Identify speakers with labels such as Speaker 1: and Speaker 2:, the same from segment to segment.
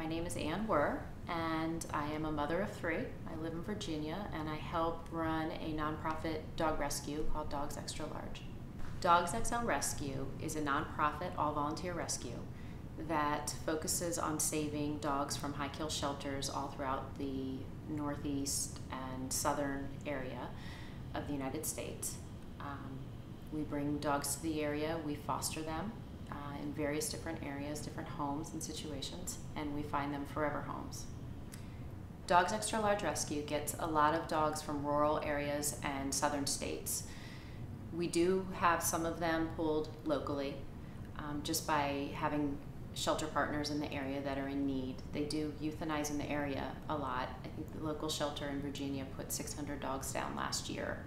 Speaker 1: My name is Ann Wurr, and I am a mother of three. I live in Virginia, and I help run a nonprofit dog rescue called Dogs Extra Large. Dogs XL Rescue is a nonprofit, all-volunteer rescue that focuses on saving dogs from high kill shelters all throughout the northeast and southern area of the United States. We bring dogs to the area, we foster them in various different areas, different homes and situations, and we find them forever homes. Dogs Extra Large Rescue gets a lot of dogs from rural areas and southern states. We do have some of them pulled locally just by having shelter partners in the area that are in need. They do euthanize in the area a lot. I think the local shelter in Virginia put 600 dogs down last year.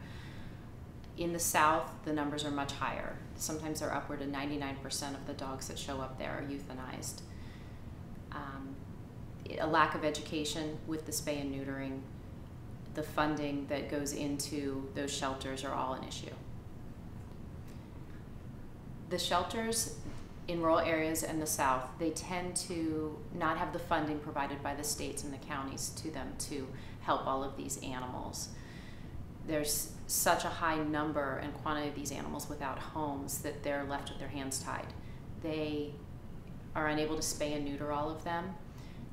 Speaker 1: In the South, the numbers are much higher. Sometimes they're upward of 99% of the dogs that show up there are euthanized. A lack of education with the spay and neutering, the funding that goes into those shelters are all an issue. The shelters in rural areas in the South, they tend to not have the funding provided by the states and the counties to them to help all of these animals. There's such a high number and quantity of these animals without homes that they're left with their hands tied. They are unable to spay and neuter all of them.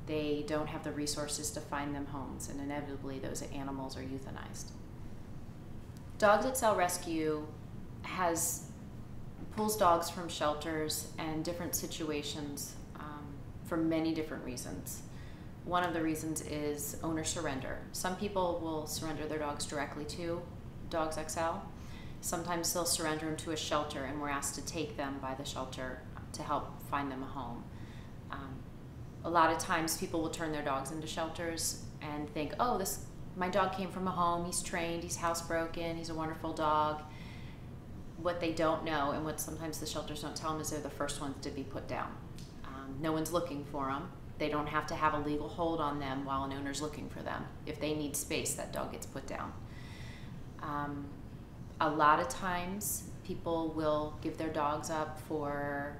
Speaker 1: They don't have the resources to find them homes, and inevitably those animals are euthanized. Dogs XL Rescue pulls dogs from shelters and different situations for many different reasons. One of the reasons is owner surrender. Some people will surrender their dogs directly to Dogs XL. Sometimes they'll surrender them to a shelter, and we're asked to take them by the shelter to help find them a home. A lot of times people will turn their dogs into shelters and think, oh, my dog came from a home, he's trained, he's housebroken, he's a wonderful dog. What they don't know, and what sometimes the shelters don't tell them, is they're the first ones to be put down. No one's looking for them. They don't have to have a legal hold on them while an owner's looking for them. If they need space, that dog gets put down. A lot of times people will give their dogs up for,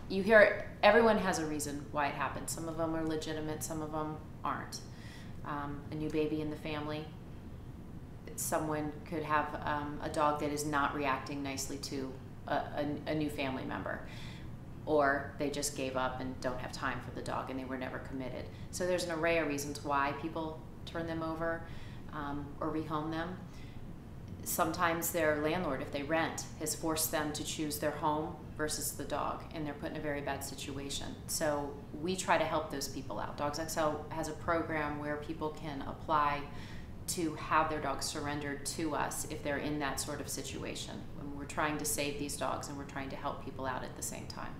Speaker 1: you hear everyone has a reason why it happened. Some of them are legitimate, some of them aren't. A new baby in the family. Someone could have a dog that is not reacting nicely to a new family member, or they just gave up and don't have time for the dog and they were never committed. So there's an array of reasons why people turn them over or rehome them. Sometimes their landlord, if they rent, has forced them to choose their home versus the dog, and they're put in a very bad situation. So we try to help those people out. Dogs XL has a program where people can apply to have their dogs surrendered to us if they're in that sort of situation. And we're trying to save these dogs, and we're trying to help people out at the same time.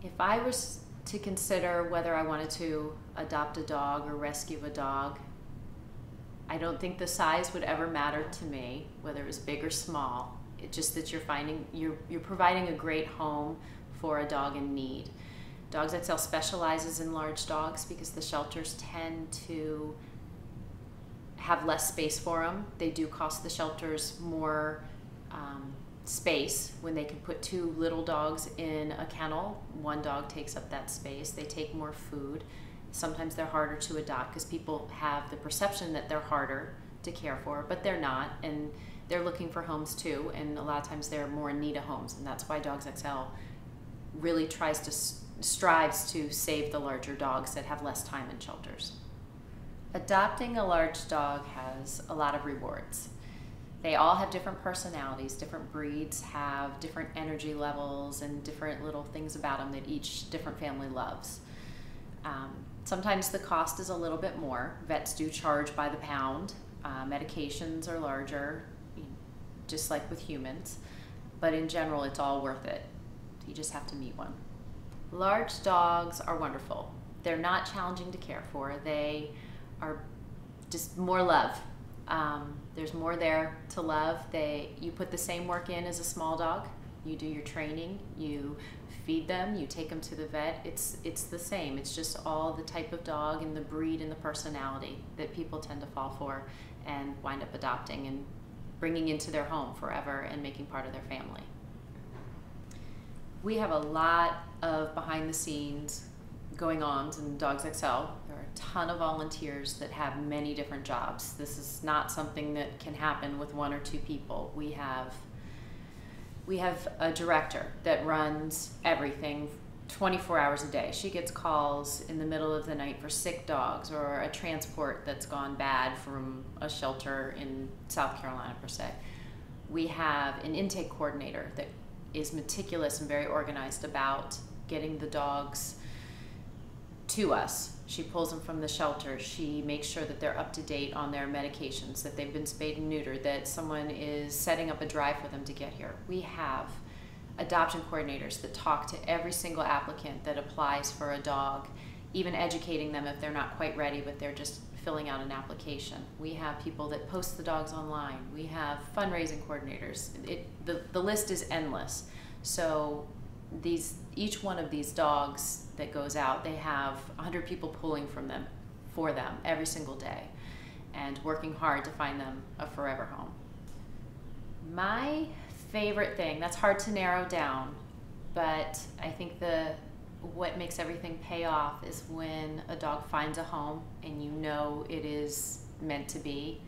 Speaker 1: If I was to consider whether I wanted to adopt a dog or rescue a dog, I don't think the size would ever matter to me, whether it was big or small. It's just that you're providing a great home for a dog in need. Dogs XL specializes in large dogs because the shelters tend to have less space for them. They do cost the shelters more space when they can put two little dogs in a kennel. One dog takes up that space. They take more food. Sometimes they're harder to adopt because people have the perception that they're harder to care for, but they're not, and they're looking for homes too, and a lot of times they're more in need of homes, and that's why Dogs XL really strives to save the larger dogs that have less time in shelters. Adopting a large dog has a lot of rewards. They all have different personalities. Different breeds have different energy levels and different little things about them that each different family loves. Sometimes the cost is a little bit more. Vets do charge by the pound. Medications are larger, just like with humans. But in general, it's all worth it. You just have to meet one. Large dogs are wonderful. They're not challenging to care for. They are just more love. There's more there to love. You put the same work in as a small dog. You do your training, you feed them, you take them to the vet. It's the same. It's just all the type of dog and the breed and the personality that people tend to fall for and wind up adopting and bringing into their home forever and making part of their family. We have a lot of behind the scenes going-ons in Dogs XL. There are a ton of volunteers that have many different jobs. This is not something that can happen with one or two people. We have a director that runs everything 24 hours a day. She gets calls in the middle of the night for sick dogs or a transport that's gone bad from a shelter in South Carolina per se. We have an intake coordinator that is meticulous and very organized about getting the dogs to us. She pulls them from the shelter. She makes sure that they're up to date on their medications, that they've been spayed and neutered, that someone is setting up a drive for them to get here. We have adoption coordinators that talk to every single applicant that applies for a dog, even educating them if they're not quite ready, but they're just filling out an application. We have people that post the dogs online. We have fundraising coordinators. The list is endless. So each one of these dogs that goes out, they have 100 people pulling for them every single day and working hard to find them a forever home. My favorite thing, that's hard to narrow down, but I think what makes everything pay off is when a dog finds a home and you know it is meant to be,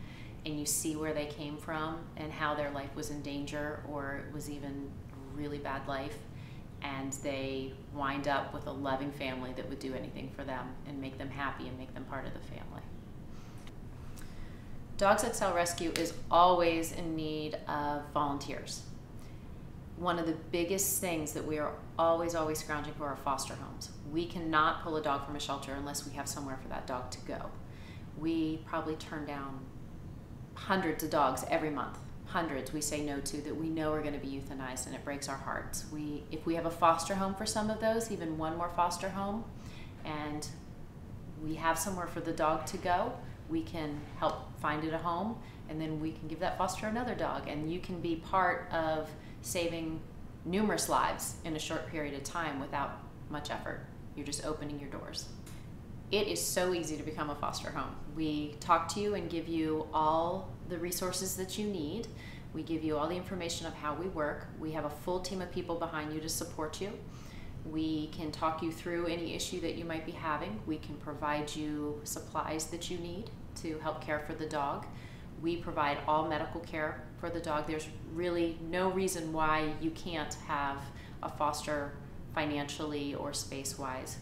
Speaker 1: and you see where they came from and how their life was in danger or it was even a really bad life, and they wind up with a loving family that would do anything for them and make them happy and make them part of the family. Dogs XL Rescue is always in need of volunteers. One of the biggest things that we are always scrounging for are foster homes. We cannot pull a dog from a shelter unless we have somewhere for that dog to go. We probably turn down hundreds of dogs every month. Hundreds we say no to that we know are going to be euthanized, and it breaks our hearts. If we have a foster home for some of those, even one more foster home, and we have somewhere for the dog to go, we can help find it a home, and then we can give that foster another dog, and you can be part of saving numerous lives in a short period of time without much effort. You're just opening your doors. It is so easy to become a foster home. We talk to you and give you all the resources that you need. We give you all the information of how we work. We have a full team of people behind you to support you. We can talk you through any issue that you might be having. We can provide you supplies that you need to help care for the dog. We provide all medical care for the dog. There's really no reason why you can't have a foster financially or space-wise.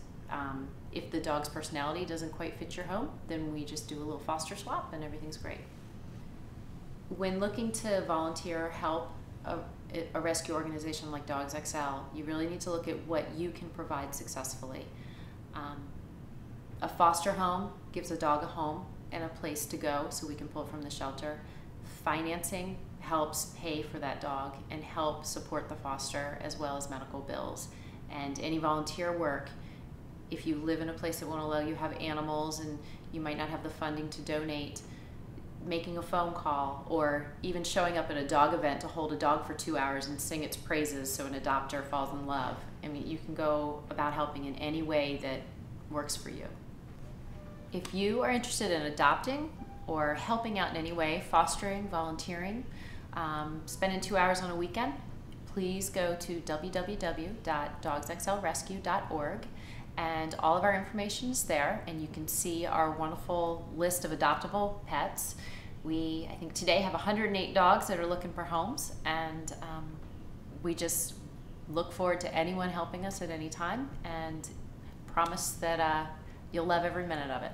Speaker 1: If the dog's personality doesn't quite fit your home, then we just do a little foster swap and everything's great. When looking to volunteer help a rescue organization like Dogs XL, you really need to look at what you can provide successfully. A foster home gives a dog a home and a place to go so we can pull from the shelter. Financing helps pay for that dog and help support the foster as well as medical bills. And any volunteer work, if you live in a place that won't allow you to have animals and you might not have the funding to donate, making a phone call or even showing up at a dog event to hold a dog for 2 hours and sing its praises so an adopter falls in love. I mean, you can go about helping in any way that works for you. If you are interested in adopting or helping out in any way, fostering, volunteering, spending 2 hours on a weekend, please go to www.dogsxlrescue.org, and all of our information is there, and you can see our wonderful list of adoptable pets. We, I think today, have 108 dogs that are looking for homes, and we just look forward to anyone helping us at any time and promise that you'll love every minute of it.